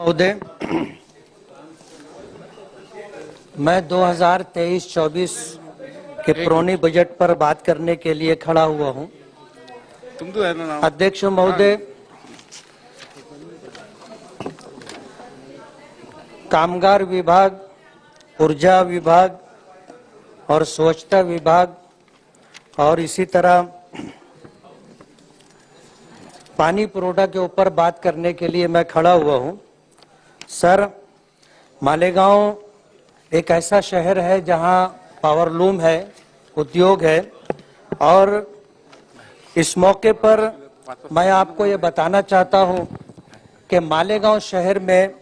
महोदय, मैं 2023-24 के पुरानी बजट पर बात करने के लिए खड़ा हुआ हूं। अध्यक्ष महोदय, कामगार विभाग, ऊर्जा विभाग और स्वच्छता विभाग और इसी तरह पानी पुरोठा के ऊपर बात करने के लिए मैं खड़ा हुआ हूं। सर, मालेगांव एक ऐसा शहर है जहां पावरलूम है, उद्योग है, और इस मौके पर मैं आपको ये बताना चाहता हूं कि मालेगांव शहर में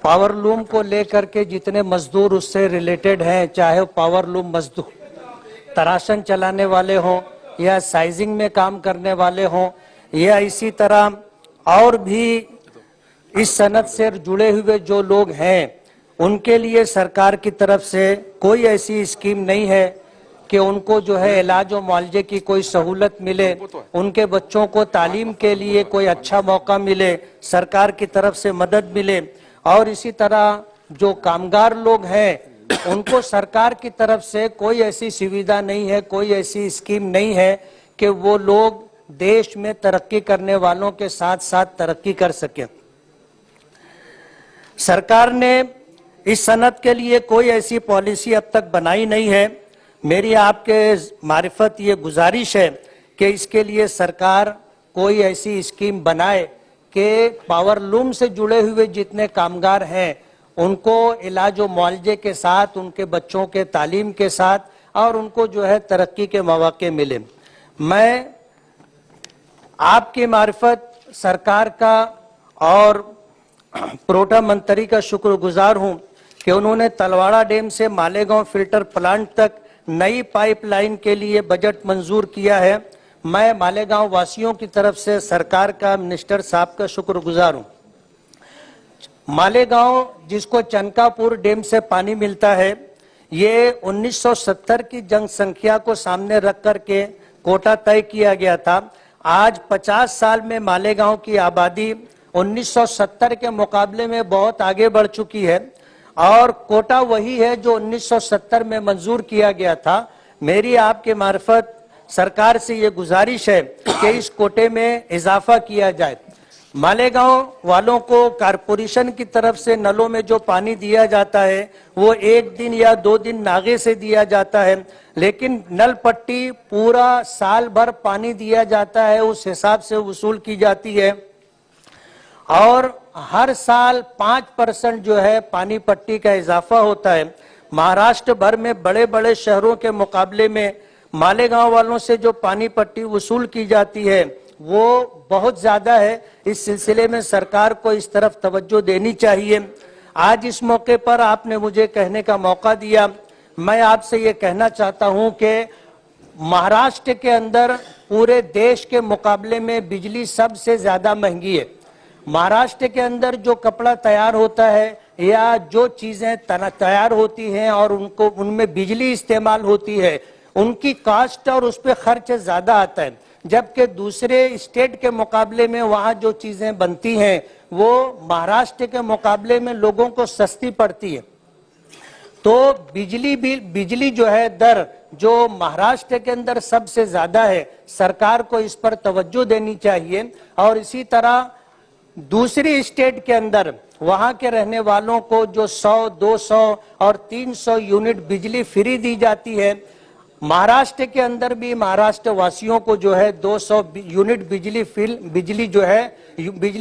पावरलूम को लेकर के जितने मजदूर उससे रिलेटेड हैं, चाहे पावरलूम मजदूर तराशन चलाने वाले हों या साइजिंग में काम करने वाले हों या इसी तरह और भी इस सनत से जुड़े हुए जो लोग हैं, उनके लिए सरकार की तरफ से कोई ऐसी स्कीम नहीं है कि उनको जो है इलाज और मुआवजे की कोई सहूलत मिले, उनके बच्चों को तालीम के लिए कोई अच्छा मौका मिले, सरकार की तरफ से मदद मिले। और इसी तरह जो कामगार लोग हैं उनको सरकार की तरफ से कोई ऐसी सुविधा नहीं है, कोई ऐसी स्कीम नहीं है कि वो लोग देश में तरक्की करने वालों के साथ साथ तरक्की कर सके। सरकार ने इस सनत के लिए कोई ऐसी पॉलिसी अब तक बनाई नहीं है। मेरी आपके मारिफत ये गुजारिश है कि इसके लिए सरकार कोई ऐसी स्कीम बनाए कि पावरलूम से जुड़े हुए जितने कामगार हैं उनको इलाज और मुआवजे के साथ, उनके बच्चों के तालीम के साथ और उनको जो है तरक्की के मौके मिले। मैं आपकी मार्फत सरकार का और पुरोठा मंत्री का शुक्रगुजार हूं कि उन्होंने तलवाड़ा डैम से मालेगांव फिल्टर प्लांट तक नई पाइपलाइन के लिए बजट मंजूर किया है। मैं मालेगांव वासियों की तरफ से सरकार का, मिनिस्टर साहब का शुक्रगुजार हूं। मालेगांव जिसको चनकापुर डैम से पानी मिलता है, ये 1970 की जनसंख्या को सामने रख करके कोटा तय किया गया था। आज 50 साल में मालेगांव की आबादी 1970 के मुकाबले में बहुत आगे बढ़ चुकी है और कोटा वही है जो 1970 में मंजूर किया गया था। मेरी आपके मार्फत सरकार से ये गुजारिश है कि इस कोटे में इजाफा किया जाए। मालेगांव वालों को कारपोरेशन की तरफ से नलों में जो पानी दिया जाता है वो 1 दिन या 2 दिन नागे से दिया जाता है, लेकिन नल पट्टी पूरा साल भर पानी दिया जाता है, उस हिसाब से वसूल की जाती है। और हर साल 5% जो है पानी पट्टी का इजाफा होता है। महाराष्ट्र भर में बड़े बड़े शहरों के मुकाबले में मालेगांव वालों से जो पानी पट्टी वसूल की जाती है वो बहुत ज्यादा है। इस सिलसिले में सरकार को इस तरफ तवज्जो देनी चाहिए। आज इस मौके पर आपने मुझे कहने का मौका दिया। मैं आपसे ये कहना चाहता हूं कि महाराष्ट्र के अंदर पूरे देश के मुकाबले में बिजली सबसे ज्यादा महंगी है। महाराष्ट्र के अंदर जो कपड़ा तैयार होता है या जो चीजें तैयार होती हैं और उनको उनमें बिजली इस्तेमाल होती है, उनकी कास्ट और उस पर खर्च ज्यादा आता है, जबकि दूसरे स्टेट के मुकाबले में वहां जो चीजें बनती हैं वो महाराष्ट्र के मुकाबले में लोगों को सस्ती पड़ती है। तो बिजली जो है दर जो महाराष्ट्र के अंदर सबसे ज्यादा है, सरकार को इस पर तवज्जो देनी चाहिए। और इसी तरह दूसरी स्टेट के अंदर वहां के रहने वालों को जो 100, 200 और 300 यूनिट बिजली फ्री दी जाती है, महाराष्ट्र के अंदर भी महाराष्ट्र वासियों को जो है 200 यूनिट बिजली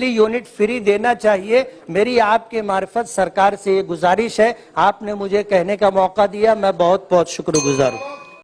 यूनिट फ्री देना चाहिए। मेरी आपके मार्फत सरकार से ये गुजारिश है। आपने मुझे कहने का मौका दिया, मैं बहुत बहुत शुक्रगुजार हूँ।